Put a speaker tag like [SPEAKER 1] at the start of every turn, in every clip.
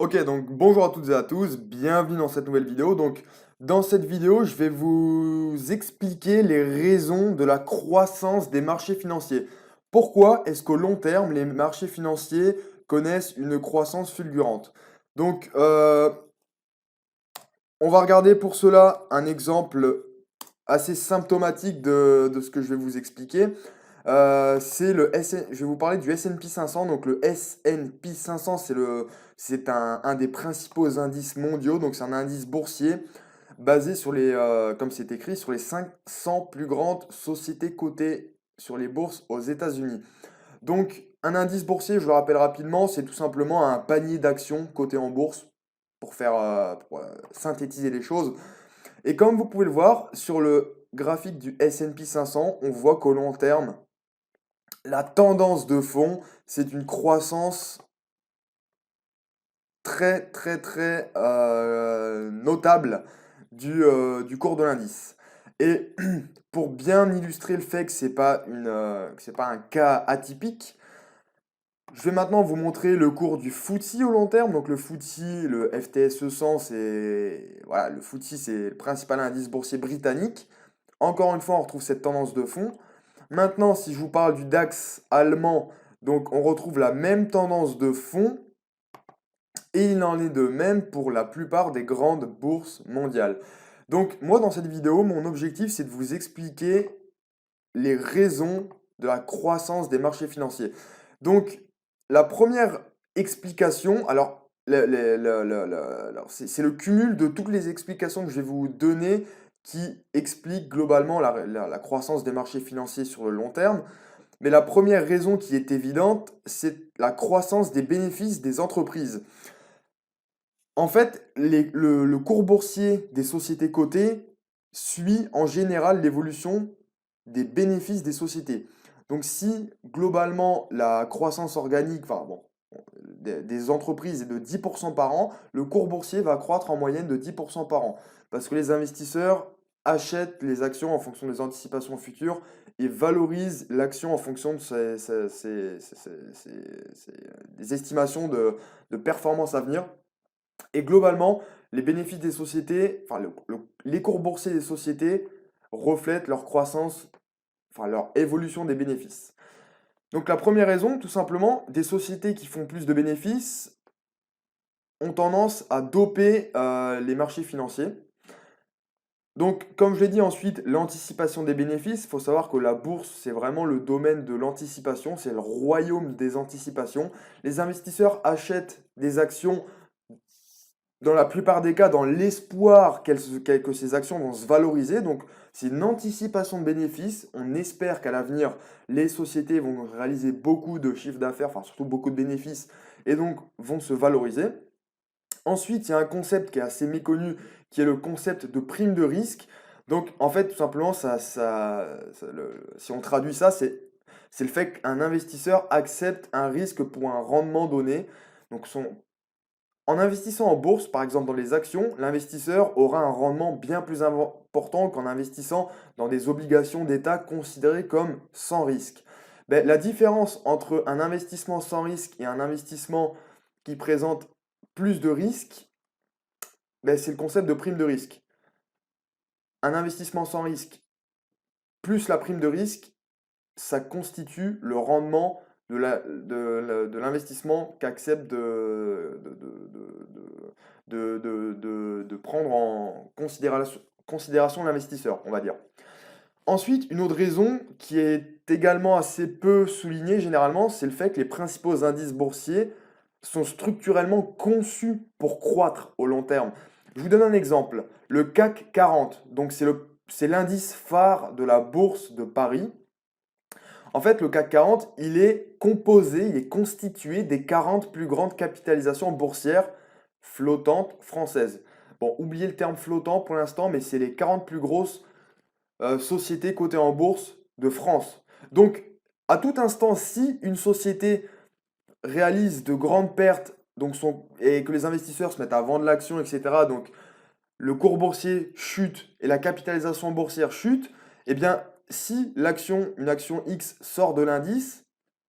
[SPEAKER 1] Ok, donc bonjour à toutes et à tous, bienvenue dans cette nouvelle vidéo. Donc, dans cette vidéo, je vais vous expliquer les raisons de la croissance des marchés financiers. Pourquoi est-ce qu'au long terme, les marchés financiers connaissent une croissance fulgurante? Donc, on va regarder pour cela un exemple assez symptomatique de ce que je vais vous expliquer. C'est le SN je vais vous parler du S&P 500. Donc le S&P 500, c'est un des principaux indices mondiaux. Donc c'est un indice boursier basé sur comme c'est écrit, sur les 500 plus grandes sociétés cotées sur les bourses aux États-Unis. Donc un indice boursier, je le rappelle rapidement, c'est tout simplement un panier d'actions cotées en bourse pour synthétiser les choses. Et comme vous pouvez le voir sur le graphique du S&P 500, on voit qu'au long terme, la tendance de fond, c'est une croissance très notable du cours de l'indice. Et pour bien illustrer le fait que c'est pas un cas atypique, je vais maintenant vous montrer le cours du FTSE au long terme. Donc le FTSE, le FTSE 100, voilà, le FTSE, c'est le principal indice boursier britannique. Encore une fois, on retrouve cette tendance de fond. Maintenant, si je vous parle du DAX allemand, donc on retrouve la même tendance de fond et il en est de même pour la plupart des grandes bourses mondiales. Donc moi, dans cette vidéo, mon objectif, c'est de vous expliquer les raisons de la croissance des marchés financiers. Donc la première explication, alors c'est le cumul de toutes les explications que je vais vous donner qui expliquent globalement la croissance des marchés financiers sur le long terme. Mais la première raison qui est évidente, c'est la croissance des bénéfices des entreprises. En fait, le cours boursier des sociétés cotées suit en général l'évolution des bénéfices des sociétés. Donc si globalement la croissance organique, enfin bon, des entreprises est de 10% par an, le cours boursier va croître en moyenne de 10% par an. Parce que les investisseurs achètent les actions en fonction des anticipations futures et valorisent l'action en fonction de des estimations de performance à venir. Et globalement, les bénéfices des sociétés, enfin les cours boursiers des sociétés reflètent leur croissance, enfin leur évolution des bénéfices. Donc la première raison, tout simplement, des sociétés qui font plus de bénéfices ont tendance à doper les marchés financiers. Donc, comme je l'ai dit ensuite, l'anticipation des bénéfices, il faut savoir que la bourse, c'est vraiment le domaine de l'anticipation, c'est le royaume des anticipations. Les investisseurs achètent des actions dans la plupart des cas, dans l'espoir que ces actions vont se valoriser. Donc, c'est une anticipation de bénéfices. On espère qu'à l'avenir, les sociétés vont réaliser beaucoup de chiffres d'affaires, enfin surtout beaucoup de bénéfices, et donc vont se valoriser. Ensuite, il y a un concept qui est assez méconnu, qui est le concept de prime de risque. Donc, en fait, tout simplement, si on traduit ça, c'est le fait qu'un investisseur accepte un risque pour un rendement donné. Donc, en investissant en bourse, par exemple dans les actions, l'investisseur aura un rendement bien plus important qu'en investissant dans des obligations d'État considérées comme sans risque. Ben, la différence entre un investissement sans risque et un investissement qui présente plus de risques, ben, c'est le concept de prime de risque. Un investissement sans risque plus la prime de risque, ça constitue le rendement de l'investissement qu'accepte de prendre en considération l'investisseur, on va dire. Ensuite, une autre raison qui est également assez peu soulignée généralement, c'est le fait que les principaux indices boursiers sont structurellement conçus pour croître au long terme. Je vous donne un exemple. Le CAC 40, donc c'est l'indice phare de la bourse de Paris. En fait, le CAC 40, il est constitué des 40 plus grandes capitalisations boursières flottantes françaises. Bon, oubliez le terme flottant pour l'instant, mais c'est les 40 plus grosses sociétés cotées en bourse de France. Donc, à tout instant, si une société réalise de grandes pertes et que les investisseurs se mettent à vendre l'action, etc., donc le cours boursier chute et la capitalisation boursière chute, eh bien, si une action X sort de l'indice,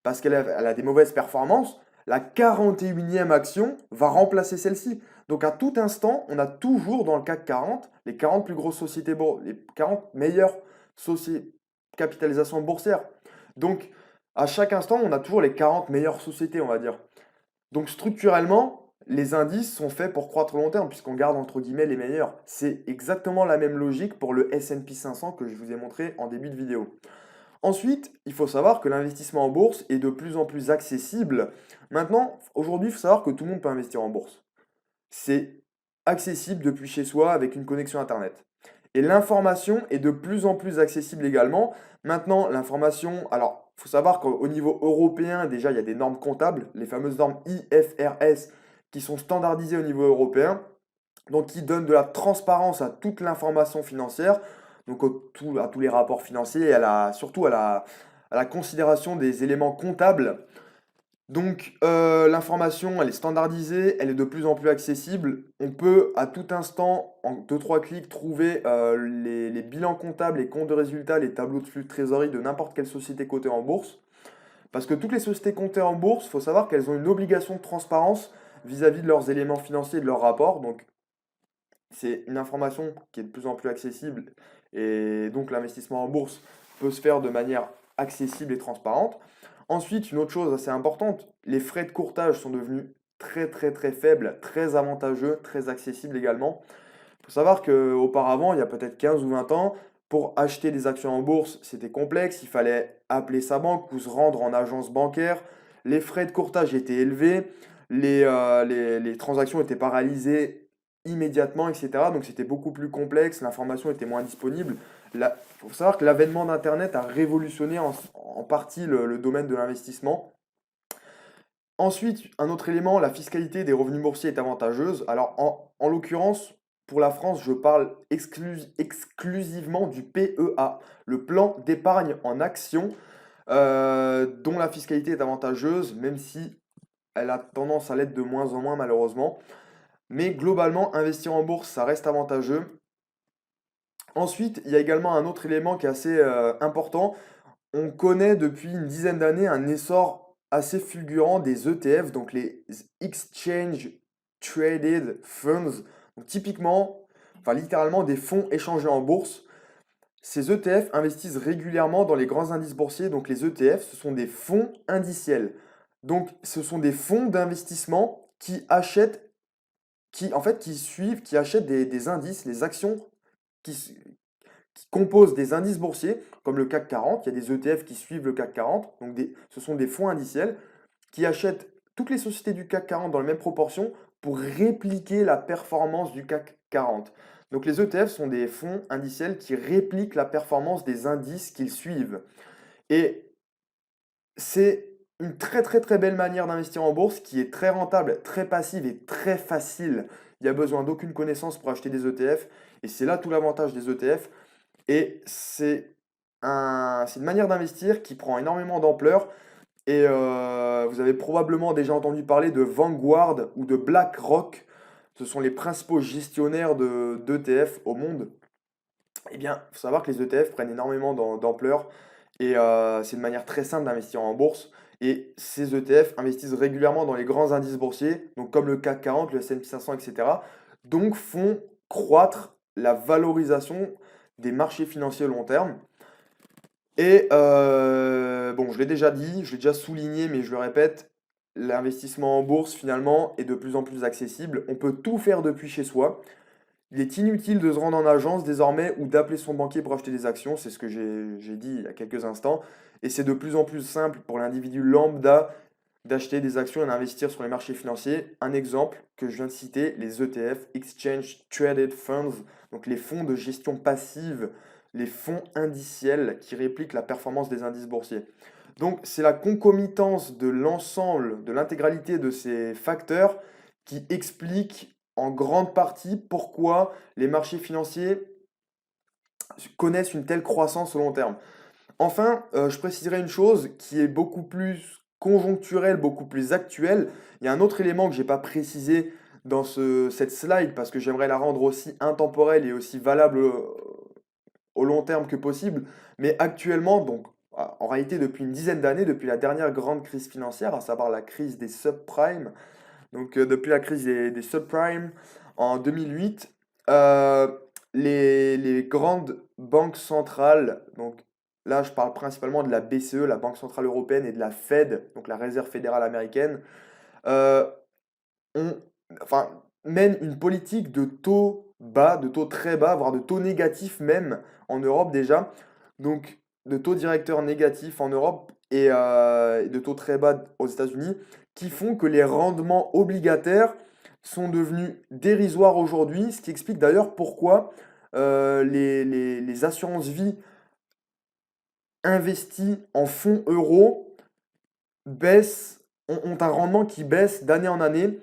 [SPEAKER 1] parce elle a des mauvaises performances, la 41e action va remplacer celle-ci. Donc à tout instant, on a toujours dans le CAC 40 les 40 plus grosses sociétés, les 40 meilleures capitalisations boursières. Donc à chaque instant, on a toujours les 40 meilleures sociétés, on va dire. Donc structurellement, les indices sont faits pour croître au long terme, puisqu'on garde entre guillemets les meilleurs. C'est exactement la même logique pour le S&P 500 que je vous ai montré en début de vidéo. Ensuite, il faut savoir que l'investissement en bourse est de plus en plus accessible. Maintenant, aujourd'hui, il faut savoir que tout le monde peut investir en bourse. C'est accessible depuis chez soi avec une connexion Internet. Et l'information est de plus en plus accessible également. Maintenant, l'information, alors, il faut savoir qu'au niveau européen, déjà, il y a des normes comptables, les fameuses normes IFRS, qui sont standardisées au niveau européen, donc qui donnent de la transparence à toute l'information financière, donc à tous les rapports financiers et surtout à la considération des éléments comptables. Donc l'information, elle est standardisée, elle est de plus en plus accessible. On peut à tout instant, en deux trois clics, trouver les bilans comptables, les comptes de résultats, les tableaux de flux de trésorerie de n'importe quelle société cotée en bourse. Parce que toutes les sociétés cotées en bourse, il faut savoir qu'elles ont une obligation de transparence vis-à-vis de leurs éléments financiers et de leurs rapports. Donc c'est une information qui est de plus en plus accessible et donc l'investissement en bourse peut se faire de manière accessible et transparente. Ensuite, une autre chose assez importante, les frais de courtage sont devenus très très très faibles, très avantageux, très accessibles également. Il faut savoir qu'auparavant, il y a peut-être 15 ou 20 ans, pour acheter des actions en bourse, c'était complexe, il fallait appeler sa banque ou se rendre en agence bancaire. Les frais de courtage étaient élevés, les transactions étaient paralysées immédiatement, etc. Donc c'était beaucoup plus complexe, l'information était moins disponible. Il faut savoir que l'avènement d'Internet a révolutionné en partie le domaine de l'investissement. Ensuite, un autre élément, la fiscalité des revenus boursiers est avantageuse. Alors, en l'occurrence, pour la France, je parle exclusivement du PEA, le plan d'épargne en action, dont la fiscalité est avantageuse, même si elle a tendance à l'être de moins en moins malheureusement. Mais globalement, investir en bourse, ça reste avantageux. Ensuite, il y a également un autre élément qui est assez important. On connaît depuis une dizaine d'années un essor assez fulgurant des ETF, donc les Exchange Traded Funds. Donc typiquement, enfin littéralement des fonds échangés en bourse. Ces ETF investissent régulièrement dans les grands indices boursiers. Donc les ETF, ce sont des fonds indiciels. Donc ce sont des fonds d'investissement qui achètent, qui achètent des indices, les actions qui, qui composent des indices boursiers, comme le CAC 40. Il y a des ETF qui suivent le CAC 40. Donc ce sont des fonds indiciels qui achètent toutes les sociétés du CAC 40 dans les mêmes proportions pour répliquer la performance du CAC 40. Donc les ETF sont des fonds indiciels qui répliquent la performance des indices qu'ils suivent. Et c'est une très très très belle manière d'investir en bourse qui est très rentable, très passive et très facile. Il n'y a besoin d'aucune connaissance pour acheter des ETF. Et c'est là tout l'avantage des ETF. Et c'est une manière d'investir qui prend énormément d'ampleur. Et vous avez probablement déjà entendu parler de Vanguard ou de BlackRock. Ce sont les principaux gestionnaires d'ETF au monde. Eh bien, il faut savoir que les ETF prennent énormément d'ampleur et c'est une manière très simple d'investir en bourse. Et ces ETF investissent régulièrement dans les grands indices boursiers, donc comme le CAC 40, le S&P 500, etc. Donc font croître la valorisation des marchés financiers au long terme. Et bon, je l'ai déjà dit, je l'ai déjà souligné, mais je le répète, l'investissement en bourse finalement est de plus en plus accessible. On peut tout faire depuis chez soi. Il est inutile de se rendre en agence désormais ou d'appeler son banquier pour acheter des actions, c'est ce que j'ai dit il y a quelques instants. Et c'est de plus en plus simple pour l'individu lambda d'acheter des actions et d'investir sur les marchés financiers. Un exemple que je viens de citer, les ETF, Exchange Traded Funds, donc les fonds de gestion passive, les fonds indiciels qui répliquent la performance des indices boursiers. Donc c'est la concomitance de l'ensemble, de l'intégralité de ces facteurs qui explique en grande partie pourquoi les marchés financiers connaissent une telle croissance au long terme. Enfin, je préciserai une chose qui est beaucoup plus conjoncturelle, beaucoup plus actuelle. Il y a un autre élément que je n'ai pas précisé dans cette slide parce que j'aimerais la rendre aussi intemporelle et aussi valable au long terme que possible. Mais actuellement, donc en réalité depuis une dizaine d'années, depuis la dernière grande crise financière, à savoir la crise des subprimes. Donc depuis la crise des subprimes en 2008, euh, les grandes banques centrales, donc là je parle principalement de la BCE, la Banque Centrale Européenne, et de la Fed, donc la Réserve fédérale américaine, euh, ont, enfin, mènent une politique de taux bas, de taux très bas, voire de taux négatifs même en Europe déjà. Donc de taux directeurs négatifs en Europe et de taux très bas aux États-Unis, qui font que les rendements obligataires sont devenus dérisoires aujourd'hui, ce qui explique d'ailleurs pourquoi les assurances vie investies en fonds euros ont un rendement qui baisse d'année en année.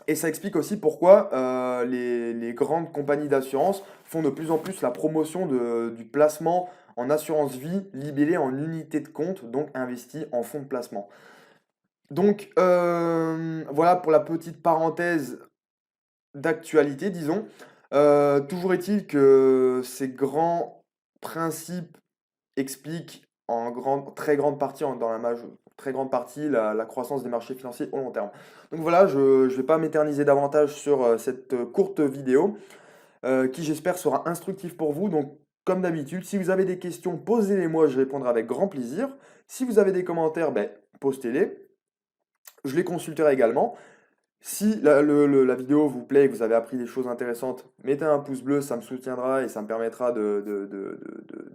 [SPEAKER 1] Et ça explique aussi pourquoi les grandes compagnies d'assurance font de plus en plus la promotion du placement en assurance vie libellé en unité de compte, donc investi en fonds de placement. Donc voilà pour la petite parenthèse d'actualité, disons. Toujours est-il que ces grands principes expliquent très grande partie, dans très grande partie, la croissance des marchés financiers au long terme. Donc voilà, je ne vais pas m'éterniser davantage sur cette courte vidéo, qui j'espère sera instructive pour vous. Donc comme d'habitude, si vous avez des questions, posez-les moi, je répondrai avec grand plaisir. Si vous avez des commentaires, ben, postez-les. Je les consulterai également. Si la vidéo vous plaît et que vous avez appris des choses intéressantes, mettez un pouce bleu, ça me soutiendra et ça me permettra de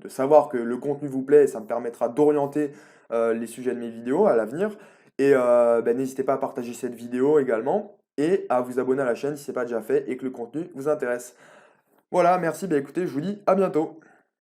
[SPEAKER 1] savoir que le contenu vous plaît et ça me permettra d'orienter les sujets de mes vidéos à l'avenir. Et ben, n'hésitez pas à partager cette vidéo également et à vous abonner à la chaîne si ce n'est pas déjà fait et que le contenu vous intéresse. Voilà, merci, ben, écoutez, je vous dis à bientôt.